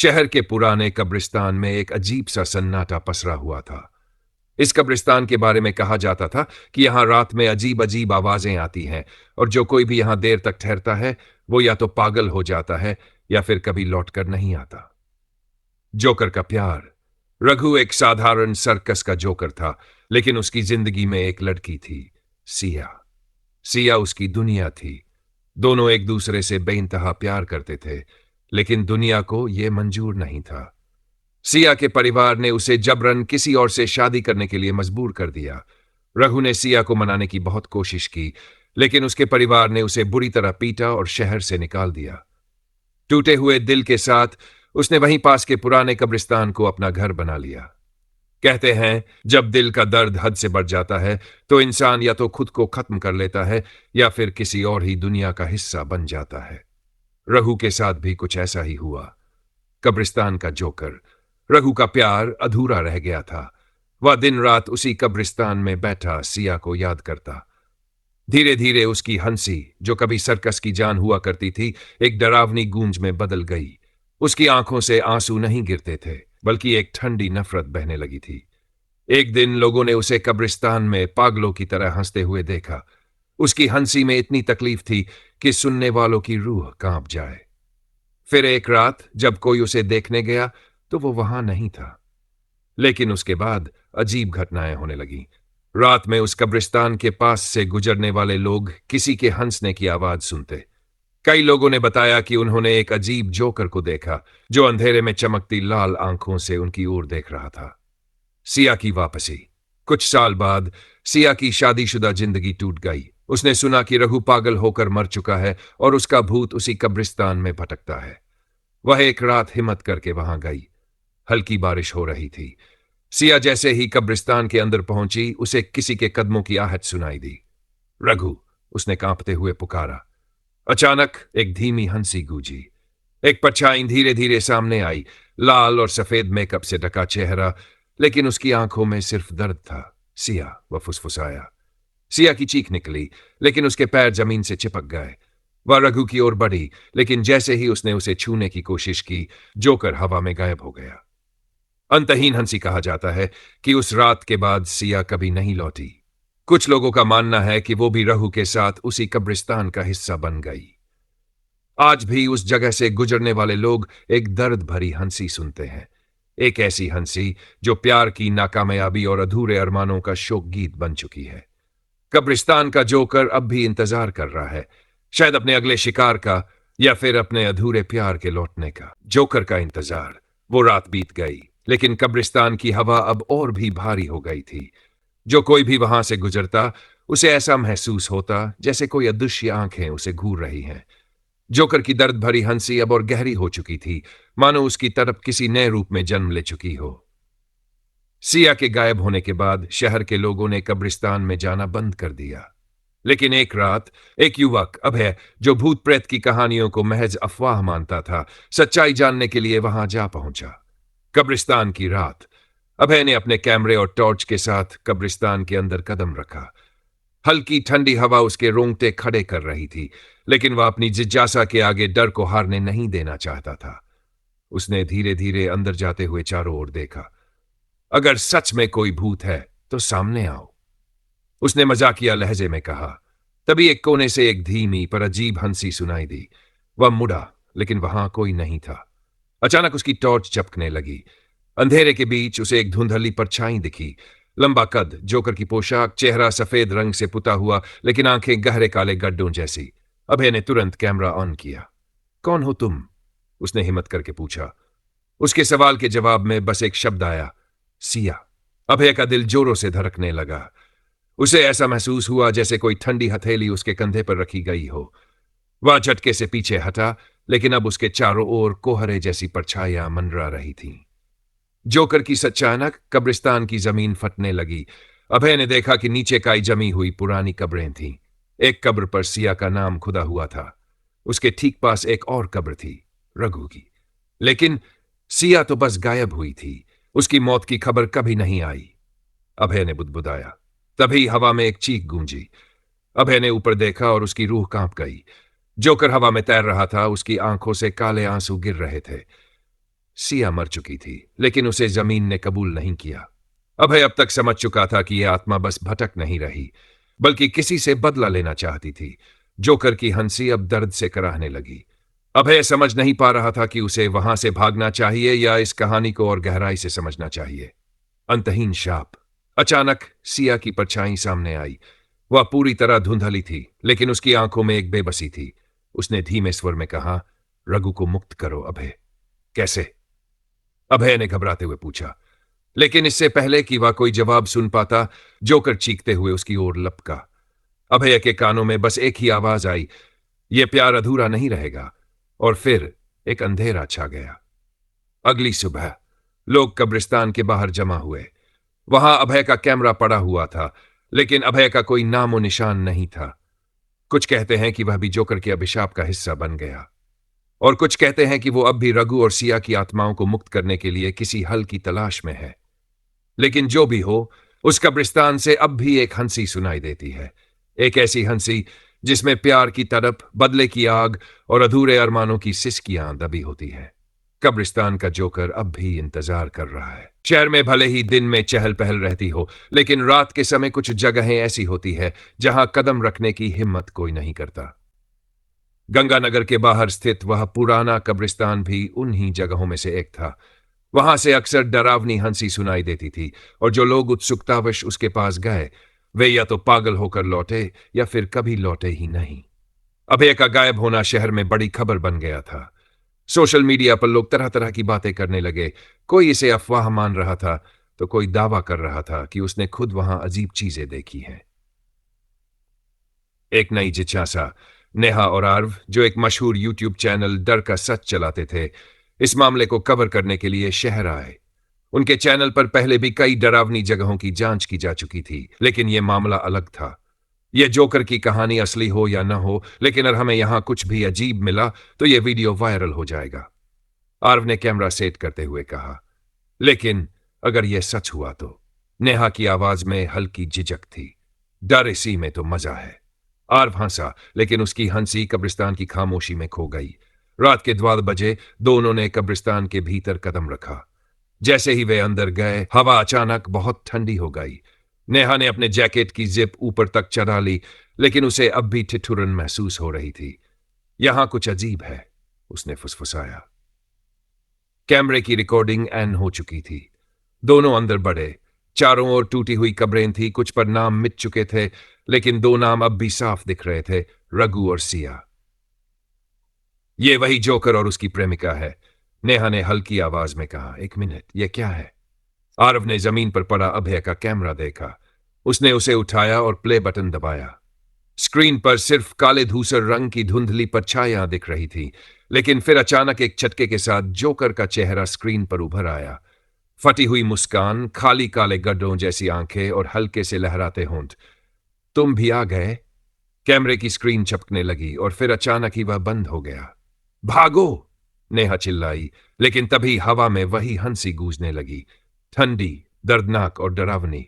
शहर के पुराने कब्रिस्तान में एक अजीब सा सन्नाटा पसरा हुआ था। इस कब्रिस्तान के बारे में कहा जाता था कि यहां रात में अजीब अजीब आवाजें आती हैं और जो कोई भी यहां देर तक ठहरता है वो या तो पागल हो जाता है या फिर कभी लौटकर नहीं आता। जोकर का प्यार। रघु एक साधारण सर्कस का जोकर था, लेकिन उसकी जिंदगी में एक लड़की थी, सिया। सिया उसकी दुनिया थी। दोनों एक दूसरे से बेइंतहा प्यार करते थे, लेकिन दुनिया को यह मंजूर नहीं था। सिया के परिवार ने उसे जबरन किसी और से शादी करने के लिए मजबूर कर दिया। रघु ने सिया को मनाने की बहुत कोशिश की, लेकिन उसके परिवार ने उसे बुरी तरह पीटा और शहर से निकाल दिया। टूटे हुए दिल के साथ उसने वहीं पास के पुराने कब्रिस्तान को अपना घर बना लिया। कहते हैं, जब दिल का दर्द हद से बढ़ जाता है तो इंसान या तो खुद को खत्म कर लेता है या फिर किसी और ही दुनिया का हिस्सा बन जाता है। रघु के साथ भी कुछ ऐसा ही हुआ। कब्रिस्तान का जोकर। रघु का प्यार अधूरा रह गया था। वह दिन रात उसी कब्रिस्तान में बैठा सिया को याद करता। धीरे धीरे उसकी हंसी, जो कभी सर्कस की जान हुआ करती थी, एक डरावनी गूंज में बदल गई। उसकी आंखों से आंसू नहीं गिरते थे, बल्कि एक ठंडी नफरत बहने लगी थी। एक दिन लोगों ने उसे कब्रिस्तान में पागलों की तरह हंसते हुए देखा। उसकी हंसी में इतनी तकलीफ थी कि सुनने वालों की रूह कांप जाए। फिर एक रात जब कोई उसे देखने गया तो वो वहां नहीं था। लेकिन उसके बाद अजीब घटनाएं होने लगीं। रात में उस कब्रिस्तान के पास से गुजरने वाले लोग किसी के हंसने की आवाज सुनते। कई लोगों ने बताया कि उन्होंने एक अजीब जोकर को देखा जो अंधेरे में चमकती लाल आंखों से उनकी ओर देख रहा था। सिया की वापसी। कुछ साल बाद सिया की शादीशुदा जिंदगी टूट गई। उसने सुना कि रघु पागल होकर मर चुका है और उसका भूत उसी कब्रिस्तान में भटकता है। वह एक रात हिम्मत करके वहां गई। हल्की बारिश हो रही थी। सिया जैसे ही कब्रिस्तान के अंदर पहुंची, उसे किसी के कदमों की आहट सुनाई दी। रघु, उसने कांपते हुए पुकारा। अचानक एक धीमी हंसी गूंजी। एक परछाई धीरे धीरे सामने आई, लाल और सफेद मेकअप से ढका चेहरा, लेकिन उसकी आंखों में सिर्फ दर्द था। सिया, वह फुसफुसाया। सिया की चीख निकली, लेकिन उसके पैर जमीन से चिपक गए। वह रघु की ओर बढ़ी, लेकिन जैसे ही उसने उसे छूने की कोशिश की, जोकर हवा में गायब हो गया। अंतहीन हंसी कहा जाता है कि उस रात के बाद सिया कभी नहीं लौटी। कुछ लोगों का मानना है कि वो भी रघु के साथ उसी कब्रिस्तान का हिस्सा बन गई। आज भी उस जगह से गुजरने वाले लोग एक दर्द भरी हंसी सुनते हैं। एक ऐसी हंसी जो प्यार की नाकामयाबी और अधूरे अरमानों का शोक गीत बन चुकी है। कब्रिस्तान का जोकर अब भी इंतजार कर रहा है, शायद अपने अगले शिकार का या फिर अपने अधूरे प्यार के लौटने का। जोकर का इंतजार। वो रात बीत गई, लेकिन कब्रिस्तान की हवा अब और भी भारी हो गई थी। जो कोई भी वहां से गुजरता, उसे ऐसा महसूस होता जैसे कोई अदृश्य आंखें उसे घूर रही हैं। जोकर की दर्द भरी हंसी अब और गहरी हो चुकी थी, मानो उसकी तरफ किसी नए रूप में जन्म ले चुकी हो। सिया के गायब होने के बाद शहर के लोगों ने कब्रिस्तान में जाना बंद कर दिया। लेकिन एक रात एक युवक अभय, जो भूत प्रेत की कहानियों को महज अफवाह मानता था, सच्चाई जानने के लिए वहां जा पहुंचा। कब्रिस्तान की रात। अभय ने अपने कैमरे और टॉर्च के साथ कब्रिस्तान के अंदर कदम रखा। हल्की ठंडी हवा उसके रोंगटे खड़े कर रही थी, लेकिन वह अपनी जिज्ञासा के आगे डर को हारने नहीं देना चाहता था। उसने धीरे धीरे अंदर जाते हुए चारों ओर देखा। अगर सच में कोई भूत है तो सामने आओ, उसने मजाकिया लहजे में कहा। तभी एक कोने से एक धीमी पर अजीब हंसी सुनाई दी। वह मुड़ा, लेकिन वहां कोई नहीं था। अचानक उसकी टॉर्च चमकने लगी। अंधेरे के बीच उसे एक धुंधली परछाई दिखी। लंबा कद, जोकर की पोशाक, चेहरा सफेद रंग से पुता हुआ, लेकिन आंखें गहरे काले गड्ढों जैसी। अभय ने तुरंत कैमरा ऑन किया। कौन हो तुम? उसने हिम्मत करके पूछा। उसके सवाल के जवाब में बस एक शब्द आया, सिया। अभय का दिल जोरों से धड़कने लगा। उसे ऐसा महसूस हुआ जैसे कोई ठंडी हथेली उसके कंधे पर रखी गई हो। वह झटके से पीछे हटा, लेकिन अब उसके चारों ओर कोहरे जैसी परछाइयां मंडरा रही थीं। जोकर की अचानक कब्रिस्तान की जमीन फटने लगी। अभय ने देखा कि नीचे काई जमी हुई पुरानी कब्रें थीं। एक कब्र पर सिया का नाम खुदा हुआ था। उसके ठीक पास एक और कब्र थी, रघु की। लेकिन सिया तो बस गायब हुई थी। उसकी मौत की खबर कभी नहीं आई। अभय ने बुदबुदाया। तभी हवा में एक चीख गूंजी। अभय ने ऊपर देखा और उसकी रूह कांप गई। जोकर हवा में तैर रहा था, उसकी आंखों से काले आंसू गिर रहे थे। सिया मर चुकी थी, लेकिन उसे जमीन ने कबूल नहीं किया। अभय अब तक समझ चुका था कि यह आत्मा बस भटक नहीं रही, बल्कि किसी से बदला लेना चाहती थी। जोकर की हंसी अब दर्द से कराहने लगी। अभय समझ नहीं पा रहा था कि उसे वहां से भागना चाहिए या इस कहानी को और गहराई से समझना चाहिए। अंतहीन शाप। अचानक सिया की परछाई सामने आई। वह पूरी तरह धुंधली थी, लेकिन उसकी आंखों में एक बेबसी थी। उसने धीमे स्वर में कहा, रघु को मुक्त करो अभय। कैसे? अभय ने घबराते हुए पूछा, लेकिन इससे पहले कि वह कोई जवाब सुन पाता, जोकर चीखते हुए उसकी ओर लपका। अभय के कानों में बस एक ही आवाज आई, यह प्यार अधूरा नहीं रहेगा। और फिर एक अंधेरा छा गया। अगली सुबह लोग कब्रिस्तान के बाहर जमा हुए। वहां अभय का कैमरा पड़ा हुआ था, लेकिन अभय का कोई नामो निशान नहीं था। कुछ कहते हैं कि वह भी जोकर के अभिशाप का हिस्सा बन गया, और कुछ कहते हैं कि वो अब भी रघु और सिया की आत्माओं को मुक्त करने के लिए किसी हल की तलाश में है। लेकिन जो भी हो, उस कब्रिस्तान से अब भी एक हंसी सुनाई देती है। एक ऐसी हंसी जिसमें प्यार की तड़प, बदले की आग और अधूरे अरमानों की सिसकियां दबी होती है। कब्रिस्तान का जोकर अब भी इंतजार कर रहा है। शहर में भले ही दिन में चहल पहल रहती हो, लेकिन रात के समय कुछ जगहें ऐसी होती है जहां कदम रखने की हिम्मत कोई नहीं करता। गंगानगर के बाहर स्थित वह पुराना कब्रिस्तान भी उन्हीं जगहों में से एक था। वहां से अक्सर डरावनी हंसी सुनाई देती थी, और जो लोग उत्सुकतावश उसके पास गए, वे या तो पागल होकर लौटे या फिर कभी लौटे ही नहीं। अभय का गायब होना शहर में बड़ी खबर बन गया था। सोशल मीडिया पर लोग तरह तरह की बातें करने लगे। कोई इसे अफवाह मान रहा था, तो कोई दावा कर रहा था कि उसने खुद वहां अजीब चीजें देखी हैं। एक नई जिज्ञासा। नेहा और आर्व, जो एक मशहूर यूट्यूब चैनल डर का सच चलाते थे, इस मामले को कवर करने के लिए शहर आए। उनके चैनल पर पहले भी कई डरावनी जगहों की जांच की जा चुकी थी, लेकिन यह मामला अलग था। यह जोकर की कहानी असली हो या न हो, लेकिन अगर हमें यहां कुछ भी अजीब मिला तो यह वीडियो वायरल हो जाएगा। आर्व ने कैमरा सेट करते हुए कहा, लेकिन अगर यह सच हुआ तो? नेहा की आवाज में हल्की झिझक थी। डर इसी में तो मजा है। आर्व हंसा, लेकिन उसकी हंसी कब्रिस्तान की खामोशी में खो गई। रात के 12 बजे दोनों ने कब्रिस्तान के भीतर कदम रखा। जैसे ही वे अंदर गए, हवा अचानक बहुत ठंडी हो गई। नेहा ने अपने जैकेट की जिप ऊपर तक चढ़ा ली, लेकिन उसे अब भी ठिठुरन महसूस हो रही थी। यहां कुछ अजीब है, उसने फुसफुसाया। कैमरे की रिकॉर्डिंग एन हो चुकी थी। दोनों अंदर बढ़े। चारों ओर टूटी हुई कब्रें थी, कुछ पर नाम मिट चुके थे, लेकिन 2 नाम अब भी साफ दिख रहे थे, रघु और सिया। ये वही जोकर और उसकी प्रेमिका है, नेहा ने हल्की आवाज में कहा। 1 मिनट, यह क्या है? आरव ने जमीन पर पड़ा अभय का कैमरा देखा। उसने उसे उठाया और प्ले बटन दबाया। स्क्रीन पर सिर्फ काले धूसर रंग की धुंधली परछाइयां दिख रही थी, लेकिन फिर अचानक एक झटके के साथ जोकर का चेहरा स्क्रीन पर उभर आया। फटी हुई मुस्कान, खाली काले गड्ढों जैसी आंखें और हल्के से लहराते होंठ। तुम भी आ गए? कैमरे की स्क्रीन चपकने लगी और फिर अचानक ही वह बंद हो गया। भागो! नेहा चिल्लाई, लेकिन तभी हवा में वही हंसी गूंजने लगी, ठंडी, दर्दनाक और डरावनी।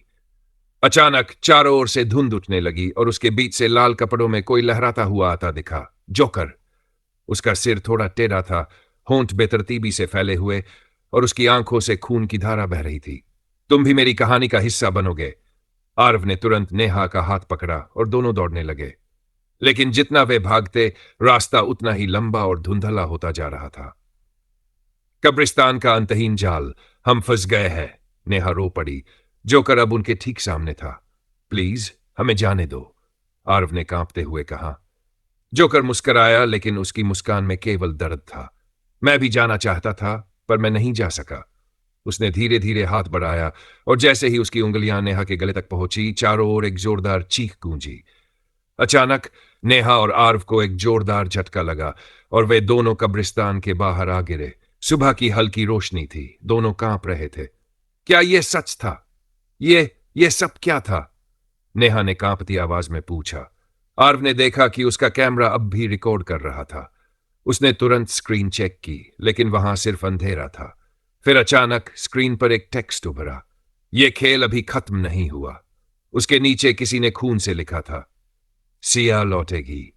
अचानक चारों ओर से धुंध उठने लगी और उसके बीच से लाल कपड़ों में कोई लहराता हुआ आता दिखा। जोकर! उसका सिर थोड़ा टेढ़ा था, होंठ बेतरतीबी से फैले हुए, और उसकी आंखों से खून की धारा बह रही थी। तुम भी मेरी कहानी का हिस्सा बनोगे। आर्व ने तुरंत नेहा का हाथ पकड़ा और दोनों दौड़ने लगे, लेकिन जितना वे भागते, रास्ता उतना ही लंबा और धुंधला होता जा रहा था। कब्रिस्तान का अंतहीन जाल। हम फंस गए हैं, नेहा रो पड़ी। जोकर अब उनके ठीक सामने था। प्लीज हमें जाने दो, आर्व ने कांपते हुए कहा। जोकर मुस्कुराया, लेकिन उसकी मुस्कान में केवल दर्द था। मैं भी जाना चाहता था, पर मैं नहीं जा सका। उसने धीरे धीरे हाथ बढ़ाया, और जैसे ही उसकी उंगलियां नेहा के गले तक पहुंची, चारों ओर एक जोरदार चीख गूंजी। अचानक नेहा और आर्व को एक जोरदार झटका लगा और वे दोनों कब्रिस्तान के बाहर आ गिरे। सुबह की हल्की रोशनी थी, दोनों कांप रहे थे। क्या यह सच था? ये सब क्या था? नेहा ने कांपती आवाज में पूछा। आर्व ने देखा कि उसका कैमरा अब भी रिकॉर्ड कर रहा था। उसने तुरंत स्क्रीन चेक की, लेकिन वहां सिर्फ अंधेरा था। फिर अचानक स्क्रीन पर एक टेक्स्ट उभरा। यह खेल अभी खत्म नहीं हुआ। उसके नीचे किसी ने खून से लिखा था, सिया लौटेगी,